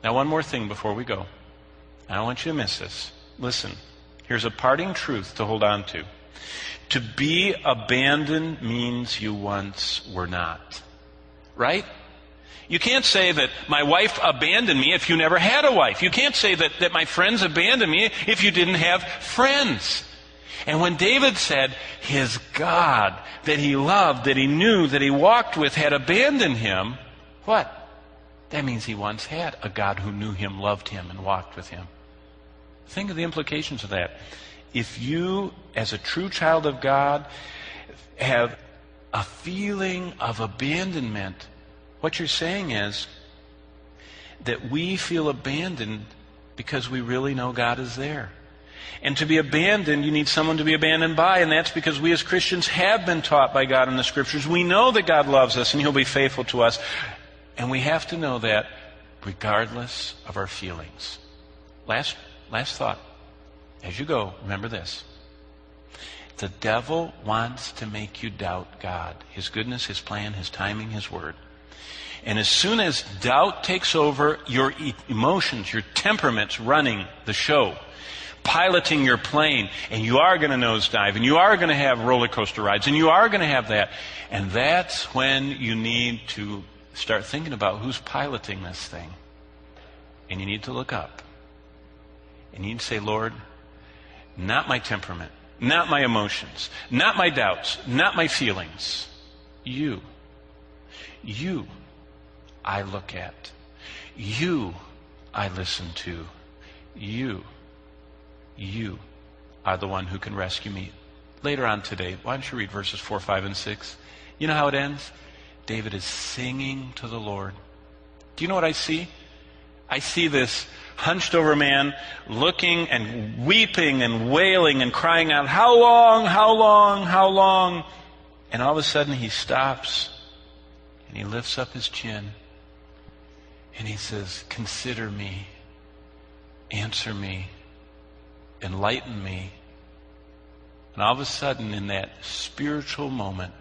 Now, one more thing before we go. I don't want you to miss this. Listen, here's a parting truth to hold on to. To be abandoned means you once were not. Right? You can't say that my wife abandoned me if you never had a wife. You can't say that my friends abandoned me if you didn't have friends. And when David said his God that he loved, that he knew, that he walked with had abandoned him, what? That means he once had a God who knew him, loved him, and walked with him. Think of the implications of that. If you, as a true child of God, have a feeling of abandonment, what you're saying is that we feel abandoned because we really know God is there. And to be abandoned, you need someone to be abandoned by, and that's because we as Christians have been taught by God in the Scriptures. We know that God loves us and He'll be faithful to us. And we have to know that regardless of our feelings. Last thought. As you go, remember this. The devil wants to make you doubt God, His goodness, His plan, His timing, His word. And as soon as doubt takes over, your emotions, your temperament's running the show, piloting your plane, and you are going to nosedive, and you are going to have roller coaster rides, and you are going to have that. And that's when you need to start thinking about who's piloting this thing. And you need to look up. And you need to say, Lord, not my temperament, not my emotions, not my doubts, not my feelings. You I look at. You I listen to. You are the one who can rescue me. Later on today, why don't you read verses 4, 5, and 6? You know how it ends? David is singing to the Lord. Do you know what I see? I see this hunched over man looking and weeping and wailing and crying out, how long, how long, how long? And all of a sudden he stops and he lifts up his chin and he says, consider me, answer me, enlighten me. And all of a sudden in that spiritual moment,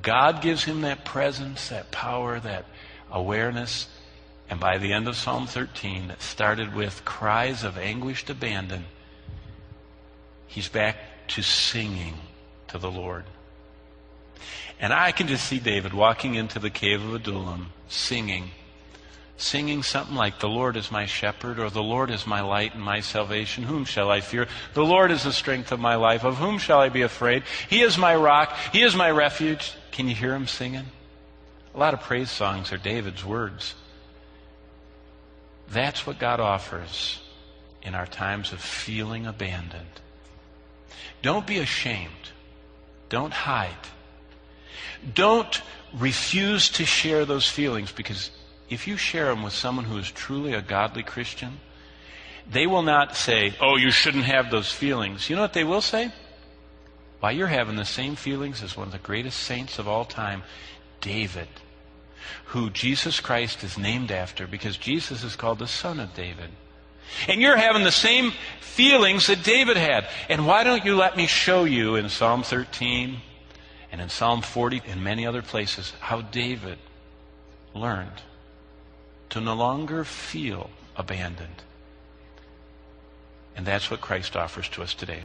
God gives him that presence, that power, that awareness. And by the end of Psalm 13, that started with cries of anguished abandon, he's back to singing to the Lord. And I can just see David walking into the cave of Adullam, singing something like, the Lord is my shepherd, or the Lord is my light and my salvation. Whom shall I fear? The Lord is the strength of my life. Of whom shall I be afraid? He is my rock. He is my refuge. Can you hear him singing? A lot of praise songs are David's words. That's what God offers in our times of feeling abandoned. Don't be ashamed. Don't hide. Don't refuse to share those feelings, because if you share them with someone who is truly a godly Christian, they will not say, oh, you shouldn't have those feelings. You know what they will say? Why, you're having the same feelings as one of the greatest saints of all time, David, who Jesus Christ is named after, because Jesus is called the Son of David. And you're having the same feelings that David had. And why don't you let me show you in Psalm 13 and in Psalm 40 and many other places how David learned to no longer feel abandoned. And that's what Christ offers to us today.